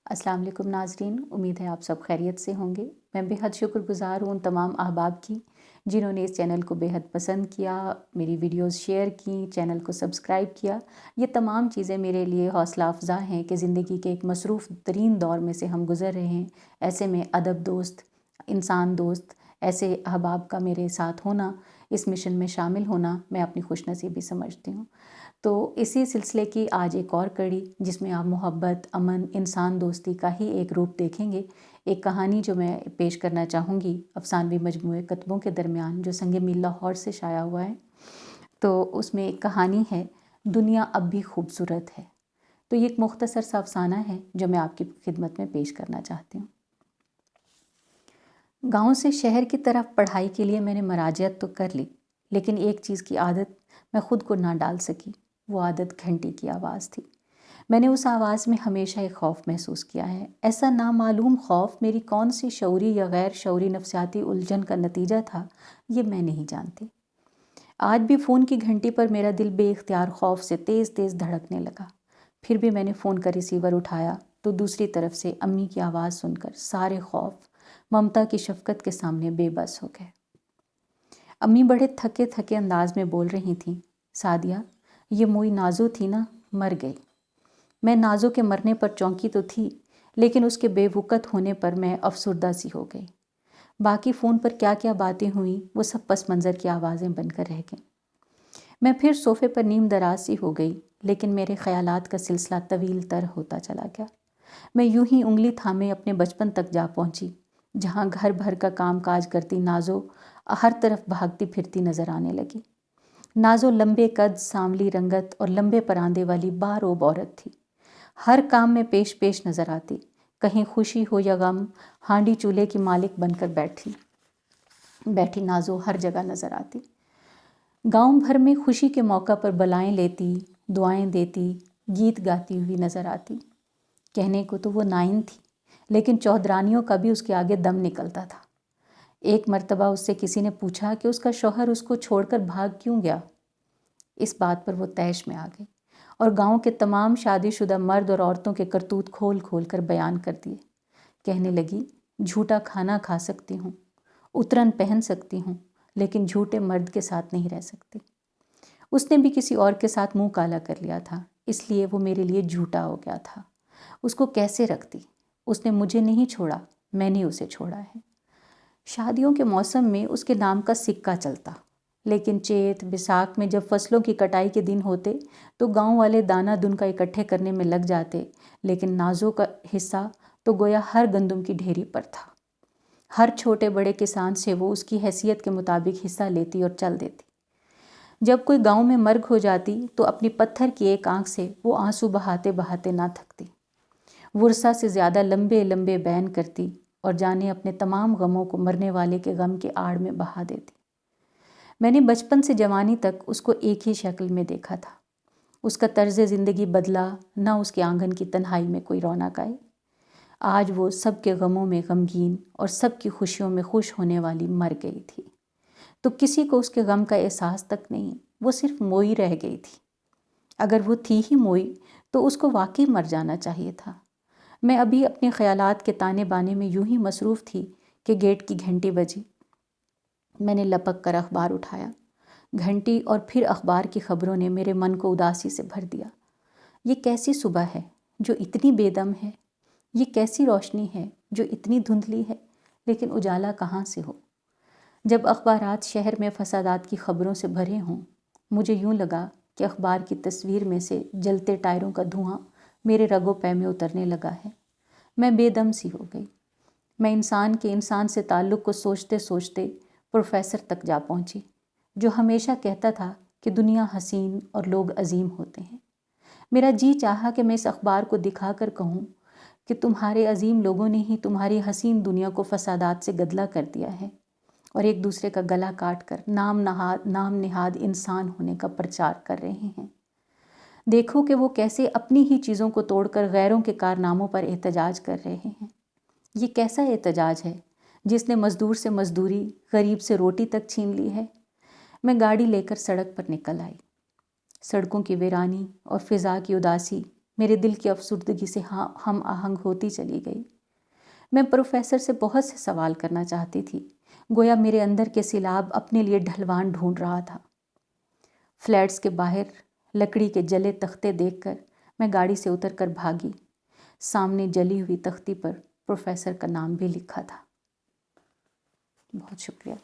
अस्सलाम वालेकुम नाज़रीन, उम्मीद है आप सब खैरियत से होंगे। मैं बेहद शुक्रगुज़ार हूँ उन तमाम अहबाब की जिन्होंने इस चैनल को बेहद पसंद किया, मेरी वीडियोस शेयर की, चैनल को सब्सक्राइब किया। ये तमाम चीज़ें मेरे लिए हौसला अफ़ज़ा हैं कि ज़िंदगी के एक मसरूफ़ तरीन दौर में से हम गुज़र रहे हैं। ऐसे में अदब दोस्त, इंसान दोस्त, ऐसे अहबाब का मेरे साथ होना, इस मिशन में शामिल होना मैं अपनी खुशनसीबी समझती हूँ। तो इसी सिलसिले की आज एक और कड़ी जिसमें आप मोहब्बत, अमन, इंसान दोस्ती का ही एक रूप देखेंगे। एक कहानी जो मैं पेश करना चाहूँगी अफ़सानवी मजमूए कतबों के दरमियान जो संग मील लाहौर से शाया हुआ है। तो उसमें एक कहानी है, दुनिया अब भी खूबसूरत है। तो ये एक मुख्तसर सा अफ़साना है जो मैं आपकी खिदमत में पेश करना चाहती हूँ। गाँव से शहर की तरफ पढ़ाई के लिए मैंने मराजियत तो कर ली, लेकिन एक चीज़ की आदत मैं ख़ुद को ना डाल सकी। वो आदत घंटी की आवाज़ थी। मैंने उस आवाज़ में हमेशा एक ख़ौफ महसूस किया है। ऐसा नामालूम ख़ौफ मेरी कौन सी शऊरी या गैर शऊरी नफ्सियाती उलझन का नतीजा था, ये मैं नहीं जानती। आज भी फ़ोन की घंटी पर मेरा दिल बेइख्तियार ख़ौफ से तेज़ तेज़ धड़कने लगा। फिर भी मैंने फ़ोन का रिसीवर उठाया तो दूसरी तरफ से अम्मी की आवाज़ सुनकर सारे ख़ौफ ममता की शफ़क़त के सामने बेबस हो गए। अम्मी बड़े थके थके अंदाज में बोल रही थीं, सादिया, ये मोई नाज़ो थी ना, मर गई। मैं नाज़ो के मरने पर चौंकी तो थी, लेकिन उसके बेवक़्त होने पर मैं अफसुर्दा सी हो गई। बाकी फ़ोन पर क्या क्या बातें हुई वो सब पस मंज़र की आवाज़ें बनकर रह गईं। मैं फिर सोफ़े पर नीम दराज सी हो गई, लेकिन मेरे ख़यालात का सिलसिला तवील तर होता चला गया। मैं यूं ही उंगली थामे अपने बचपन तक जा पहुंची, जहां घर भर का काम काज करती नाज़ो हर तरफ भागती फिरती नज़र आने लगी। नाज़ो लंबे कद, सांवली रंगत और लंबे परांदे वाली बारोब औरत थी। हर काम में पेश पेश नज़र आती। कहीं खुशी हो या गम, हांडी चूल्हे की मालिक बनकर बैठी नाज़ो हर जगह नज़र आती। गांव भर में खुशी के मौका पर बलाएं लेती, दुआएं देती, गीत गाती हुई नज़र आती। कहने को तो वो नाइन थी, लेकिन चौधरानियों का भी उसके आगे दम निकलता था। एक मर्तबा उससे किसी ने पूछा कि उसका शौहर उसको छोड़कर भाग क्यों गया। इस बात पर वो तैश में आ गई और गांव के तमाम शादीशुदा मर्द और औरतों के करतूत खोल खोल कर बयान कर दिए। कहने लगी, झूठा खाना खा सकती हूँ, उतरन पहन सकती हूँ, लेकिन झूठे मर्द के साथ नहीं रह सकती। उसने भी किसी और के साथ मुंह काला कर लिया था, इसलिए वो मेरे लिए झूठा हो गया था। उसको कैसे रखती? उसने मुझे नहीं छोड़ा, मैंने उसे छोड़ा है। शादियों के मौसम में उसके नाम का सिक्का चलता, लेकिन चेत बैसाख में जब फसलों की कटाई के दिन होते तो गांव वाले दाना दुनका इकट्ठे करने में लग जाते, लेकिन नाज़ो का हिस्सा तो गोया हर गंदम की ढेरी पर था। हर छोटे बड़े किसान से वो उसकी हैसियत के मुताबिक हिस्सा लेती और चल देती। जब कोई गांव में मर्ग हो जाती तो अपनी पत्थर की एक आंख से वो आंसू बहाते बहाते ना थकती। वर्षा से ज़्यादा लंबे लंबे बयान करती और जाने अपने तमाम गमों को मरने वाले के गम के आड़ में बहा देती। मैंने बचपन से जवानी तक उसको एक ही शक्ल में देखा था। उसका तर्ज ज़िंदगी बदला ना, उसके आंगन की तन्हाई में कोई रौनक आई। आज वो सबके गमों में गमगीन और सबकी खुशियों में खुश होने वाली मर गई थी। तो किसी को उसके गम का एहसास तक नहीं, वो सिर्फ मोई रह गई थी। अगर वो थी ही मोई तो उसको वाकई मर जाना चाहिए था। मैं अभी अपने ख्यालात के ताने बाने में यूं ही मसरूफ़ थी कि गेट की घंटी बजी। मैंने लपक कर अखबार उठाया। घंटी और फिर अखबार की खबरों ने मेरे मन को उदासी से भर दिया। ये कैसी सुबह है जो इतनी बेदम है? ये कैसी रोशनी है जो इतनी धुंधली है? लेकिन उजाला कहाँ से हो? जब अखबारात शहर में फसादात की खबरों से भरे हों, मुझे यूं लगा कि अखबार की तस्वीर में से जलते टायरों का धुआं मेरे रगो पै में उतरने लगा है। मैं बेदम सी हो गई। मैं इंसान के इंसान से ताल्लुक़ को सोचते सोचते प्रोफेसर तक जा पहुंची, जो हमेशा कहता था कि दुनिया हसीन और लोग अजीम होते हैं। मेरा जी चाहा कि मैं इस अखबार को दिखाकर कहूँ कि तुम्हारे अजीम लोगों ने ही तुम्हारी हसीन दुनिया को फसादात से गदला कर दिया है और एक दूसरे का गला काट कर नाम निहाद इंसान होने का प्रचार कर रहे हैं। देखो कि वो कैसे अपनी ही चीज़ों को तोड़कर गैरों के कारनामों पर एहतजाज कर रहे हैं। ये कैसा एहतजाज है जिसने मज़दूर से मज़दूरी, गरीब से रोटी तक छीन ली है। मैं गाड़ी लेकर सड़क पर निकल आई। सड़कों की वीरानी और फ़िज़ा की उदासी میرے دل کی افسردگی سے ہم آہنگ ہوتی چلی گئی۔ میں پروفیسر سے بہت سے سوال کرنا چاہتی تھی، گویا میرے اندر کے سیلاب اپنے لیے ڈھلوان ڈھونڈ رہا تھا۔ فلیٹس کے باہر لکڑی کے جلے تختے دیکھ کر میں گاڑی سے اتر کر بھاگی۔ سامنے جلی ہوئی تختی پر پروفیسر کا نام بھی لکھا تھا۔ بہت شکریہ۔